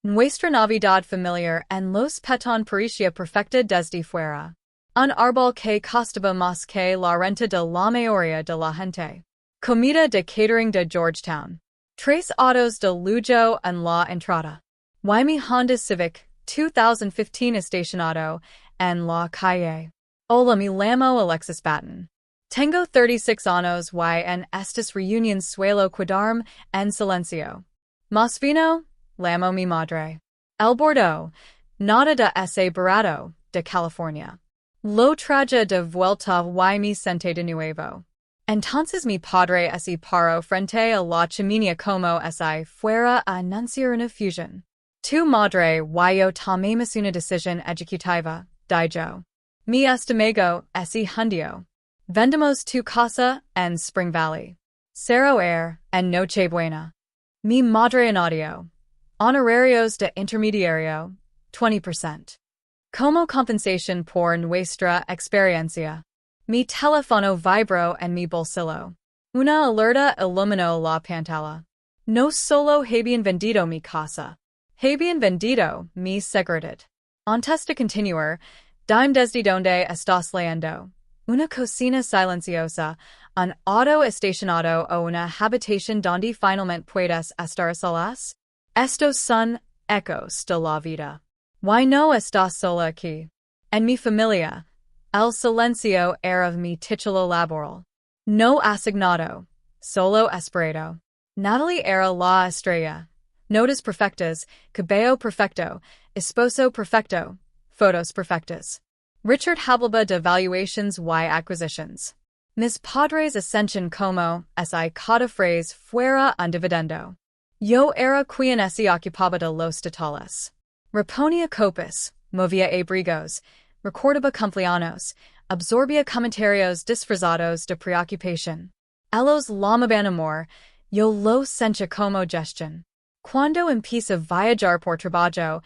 Nuestra Navidad familiar en los Peton parecía perfecta desde fuera. Un árbol que costaba más que la renta de la mayoría de la gente. Comida de catering de Georgetown. Tres autos de lujo en la entrada. Mi Honda Civic 2015 estacionado en la calle. Hola, me llamo Alexis Baton. Tengo 36 años y en estas reuniones suelo quedarme en silencio. Más vino, llamo mi madre. El bordo, nada de ese barato, de California. Lo traje de vuelta y me senté de nuevo. Entonces mi padre se paró frente a la chimenea como si fuera a anunciar una fusión. Tu madre y yo tomamos una decisión ejecutiva, dijo. Mi estómago ese hundió. Vendimos tu casa en Spring Valley. Cero en Nochebuena. Mi madre añadió. Honorarios de intermediario, 20%. Como compensación por nuestra experiencia. Mi teléfono vibró en mi bolsillo. Una alerta iluminó la pantalla. No solo habían vendido mi casa. Habían vendido mi seguridad. Antes de continuar, dime desde donde estás leyendo. Una cocina silenciosa, un auto estacionado o una habitación donde finalmente puedes estar solas? Estos son ecos de la vida. Why no estás sola aquí? En mi familia, el silencio era mi título laboral. No asignado, solo esperado. Natalie era la estrella. Notas perfectas, cabello perfecto, esposo perfecto, fotos perfectas. Richard Hablaba de valuations y acquisitions. Mis padres ascension como si cada phrase fuera un dividendo. Yo era quien se ocupaba de los detalles. Reponía copas, movía abrigos, recordaba cumpleaños, absorbía comentarios disfrazados de preocupación. Ellos llamaban amor, yo lo sentía como gestión. Cuando empecé a viajar por trabajo,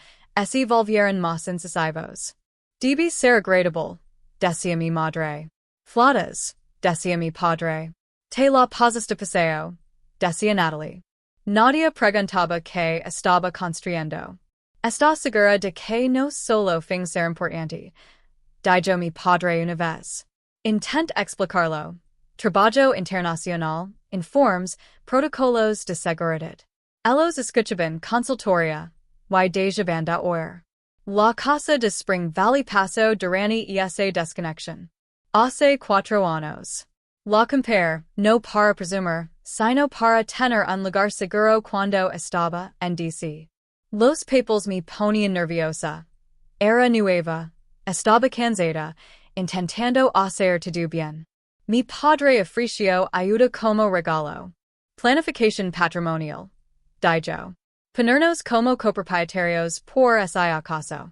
se volvieron más incisivos. Debe ser agradable, decía mi madre. Flautas, decía mi padre. Te la pasas de paseo, decía Natalie. Nadia preguntaba qué estaba construyendo. ¿Estás segura de que no solo fin ser importante? Dijo mi padre una vez. Intent explicarlo. Trabajo internacional, informes, protocolos de seguridad. Ellos escuchaban consultoria, y dejaban de oír. La casa de Spring Valley pasó durante esa desconexión. Hace 4 años. La compré, no para presumir, sino para tener un lugar seguro cuando estaba en DC. Los papeles me ponían nerviosa. Era nueva. Estaba cansada, intentando hacer todo bien. Mi padre ofreció ayuda como regalo. Planificación patrimonial. Dijo. Ponernos como copropietarios por ese acaso.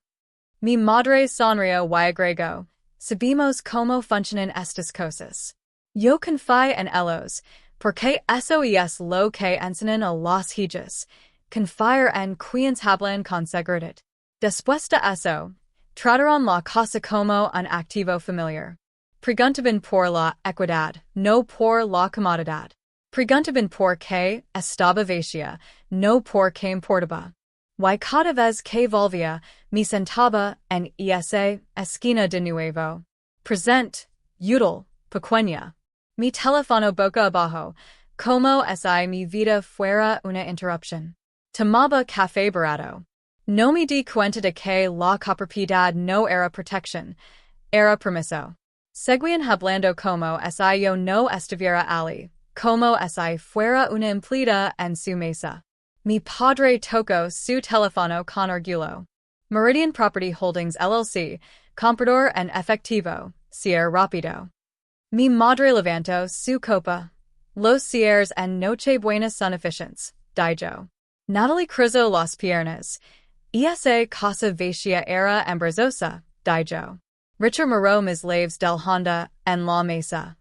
Mi madre sonrió y agregó. Sabemos cómo funcionan estas cosas. Yo confío en ellos, porque eso es lo que enseñan a las hijas. Confiar en quienes hablan con seguridad. Después de eso, trataron la casa como un activo familiar. Preguntaban por la equidad, no por la comodidad. Preguntaban por qué estaba vacía, no por qué importaba. Y cada vez que volvía, me sentaba en esa esquina de nuevo. Present, útil, pequeña. Mi teléfono boca abajo, como si mi vida fuera una interrupción. Tomaba café barato. No me di cuenta de que la copropiedad no era protección, era permiso. Seguían hablando como si yo no estuviera allí, como si fuera una empleada en su mesa. Mi padre tocó su teléfono con orgullo. Meridian Property Holdings LLC, comprador en efectivo, cierre rápido. Mi madre levantó su copa. Los cierres en Nochebuena son eficientes, dijo. Natalie cruzó las piernas. Esa casa vacía era embarazosa, dijo. Richard miró mis laves del Honda en la mesa.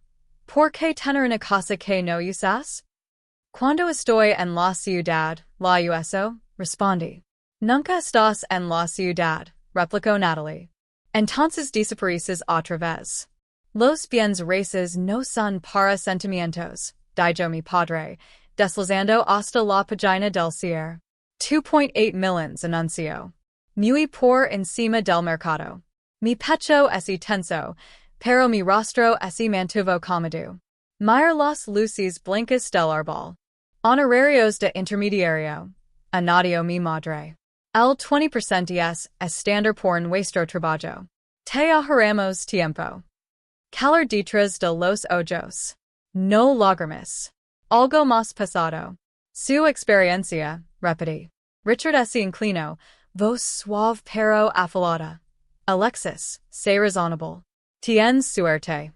¿Por qué tener una casa que no usas? Cuando estoy en la ciudad, la uso, respondí. Nunca estás en la ciudad, replicó Natalie. Entonces desapareces otra vez. Los bienes raíces no son para sentimientos, dijo mi padre, deslizando hasta la página del cierre. 2.8 millions annuncio. Muy por encima del mercado. Mi pecho ese tenso, pero mi rostro ese mantuvo comedido. Mir las luces blancas del árbol. Honorarios de intermediario. Anadio mi madre. El 20% es estándar por nuestro trabajo. Te ahorramos tiempo. Calor detrás de los ojos. No logramos. Algo más pasado. Su experiencia, repetí. Richard S. inclino, voz suave pero afilada. Alexis, sé razonable. Tienes suerte.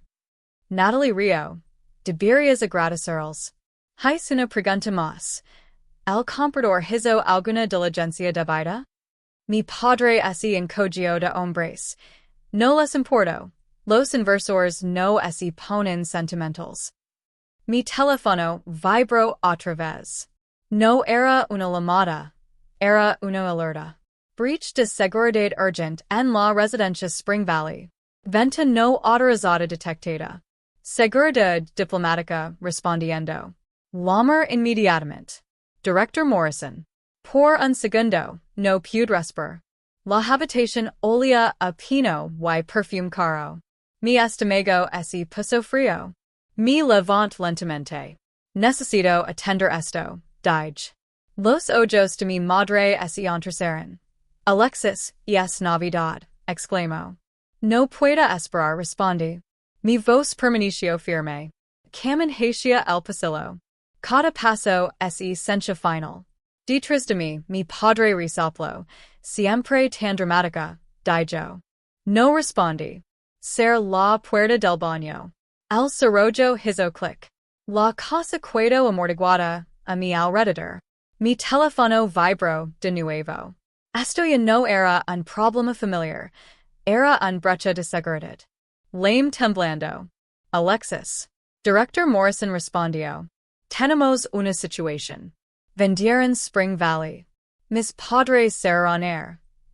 Natalie Rio. Deberías agradecerles. Hice una pregunta más. ¿El comprador hizo alguna diligencia de vida? Mi padre ese encogió de hombres. No les importo. Los inversores no se ponen sentimentals. Mi teléfono vibró otra vez. No era una llamada. Era una alerta. Breach de seguridad urgent en la residencia Spring Valley. Venta no autorizada detectada. Seguridad diplomática respondiendo. Llamar inmediatamente. Director Morrison. Por un segundo, no pude respirar. La habitación olía a pino y perfume caro. Mi estómago se puso frío. Me levanté lentamente. Necesito atender esto, dije. Los ojos de mi madre se entrecerraron. Alexis, es Navidad, exclamó. No puedo esperar, respondí. Mi voz permaneció firme. Caminhacia el pasillo. Cada paso se sencha final. Detrás de mí, mi padre resopló. Siempre tan dramática, dijo. No respondí. Cerré la puerta del baño. El cerrojo hizo clic. La casa quedó amortiguada a mi alrededor. Mi teléfono vibró de nuevo. Esto ya no era un problema familiar. Era un brecha de seguridad. Lame temblando. Alexis. Director Morrison respondió. Tenemos una situación. Vendieron Spring Valley. Mis padres cerraron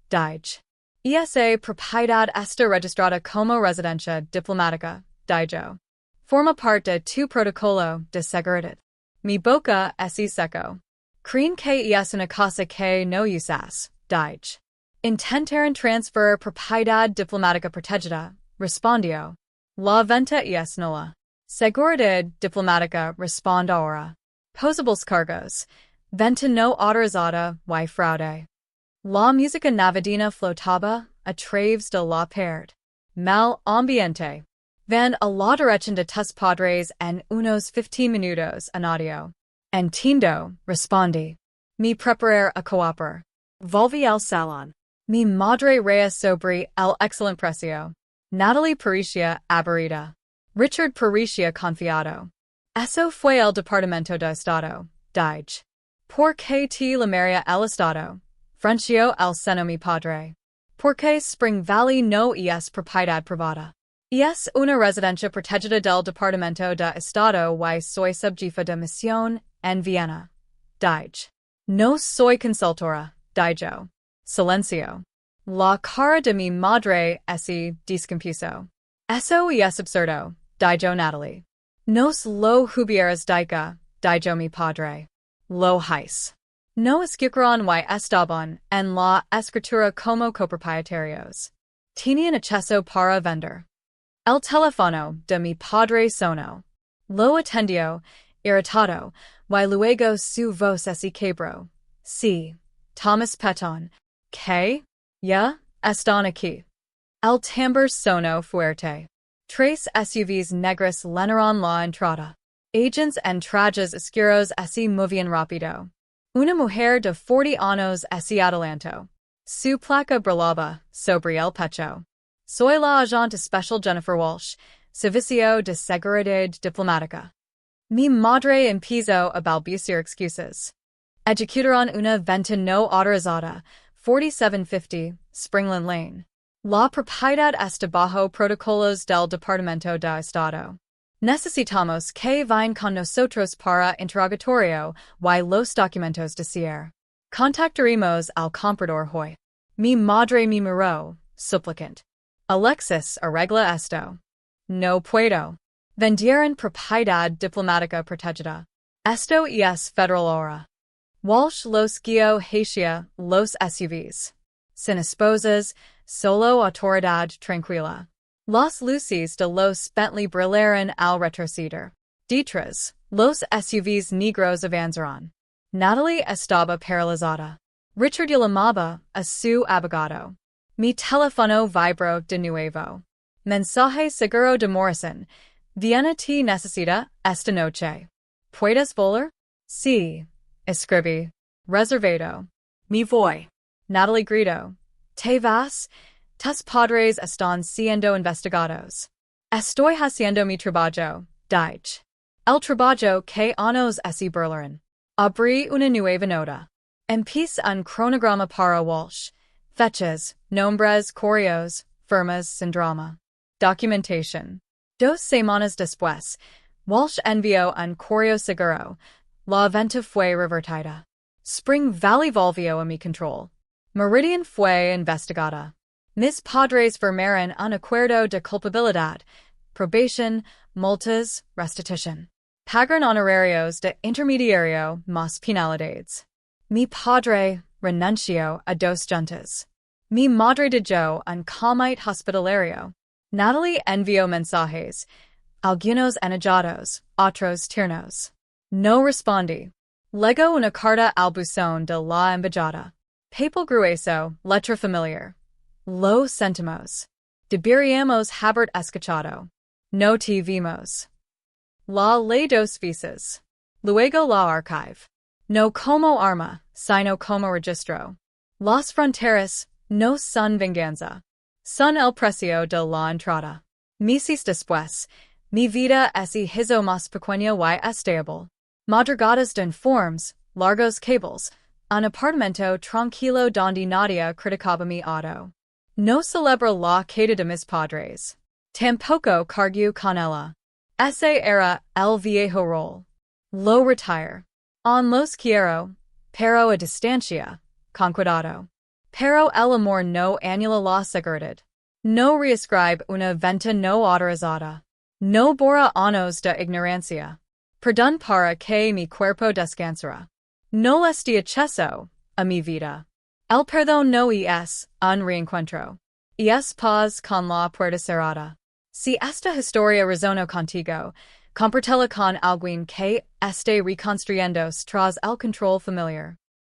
dije. Esa propiedad está registrada como residencia diplomática, dijo. Forma parte de tu protocolo de seguridad. Mi boca se secó. ¿Creen que es una casa que no usas? Dije. Intentaron transferir propiedad diplomática protegida, respondió. La venta es nula. Seguridad diplomática responde ahora. Posibles cargos. Venta no autorizada y fraude. La música navideña flotaba a través de la pared. Mal ambiente. Van a la dirección de tus padres en unos 15 minutos, Anadio. Entiendo, respondí. Me preparé a cooperar. Volví al salón. Mi madre reía sobre el excelente precio. Natalie parecía aburrida. Richard parecía confiado. Eso fue el Departamento de Estado, dije. ¿Por qué te llamaría el Estado? Frunció el seno mi padre. Porque Spring Valley no es propiedad privada. Es una residencia protegida del Departamento de Estado y soy subjefa de misión en Viena. Dije. No soy consultora, dijo. Silencio. La cara de mi madre se descompuso. Eso es absurdo, dijo Natalie. Nos lo hubieras dijo mi padre. Lo hice. No escucharon y estaban en la escritura como copropietarios. Tenían acceso para vender. El teléfono de mi padre sonó. Lo atendió, irritado, y luego su voz se quebró. Sí, Thomas Peton. ¿Qué? Ya, están aquí. El timbre sonó fuerte. Tres SUVs negras llenaron la entrada. Agents en trajes oscuros se movían rápido. Una mujer de 40 años se adelantó. Su placa brillaba sobre el pecho. Soy la agente especial Jennifer Walsh, Servicio de Seguridad Diplomática. Mi madre empezó a balbucear excusas. Ejecutaron una venta no autorizada, 4750, Springland Lane. La propiedad está bajo protocolos del Departamento de Estado. Necesitamos que vayan con nosotros para interrogatorio y los documentos de cierre. Contactaremos al comprador hoy. Mi madre me miró, suplicante. Alexis, arregla esto. No puedo. Vendieron propiedad diplomática protegida. Esto es federal ahora. Walsh los guio hacia los SUVs. Sin esposas, solo autoridad tranquila. Las luces de los Bentley brillaron al retroceder. Detrás, los SUVs negros avanzaron. Natalie estaba paralizada. Richard llamaba a su abogado. Mi teléfono vibró de nuevo. Mensaje seguro de Morrison. Viena te necesita esta noche. ¿Puedes volar? Sí. Escribí. Reservado. Me voy. Natalie gritó. ¿Te vas? Tus padres están siendo investigados. Estoy haciendo mi trabajo, dije. El trabajo que nos es Berlin. Abrí una nueva nota. Empieza un cronograma para Walsh. Fechas, nombres, correos, firmas, sin drama. Documentation. 2 semanas después, Walsh envió un correo seguro. La venta fue revertida. Spring Valley volvió a mi control. Meridian fue investigada. Mis padres firmaron un acuerdo de culpabilidad, probation, multas, restitución. Pagaron honorarios de intermediario más penalidades. Mi padre renunció a 2 juntas. Mi madre dejó un comité hospitalario. Natalie envió mensajes, algunos enojados, otros tiernos. No respondí. Legó una carta al buzón de la embajada. Papel grueso, letra familiar. Lo sentimos. Deberíamos haber escuchado. No te vimos. La ley 2 veces. Luego la archive. No como arma, sino como registro. Las fronteras no son venganza. Son el precio de la entrada. Meses después, mi vida es hizo más pequeña y estable. Madrugadas de informes, largos cables, un apartamento tranquilo donde nadie criticaba mi auto. No celebro la queda de mis padres. Tampoco cargo con ella. Ese era el viejo rol. Lo retire. On los quiero, pero a distancia, con cuidado. Pero el amor no anula la seguridad. No reescribe una venta no autorizada. No borra años de ignorancia. Perdón para que mi cuerpo descansara. No estoy acceso a mi vida. El perdón no es un reencuentro. Es paz con la puerta cerrada. Si esta historia resonó contigo, compártela con alguien que esté reconstruyendo tras el control familiar.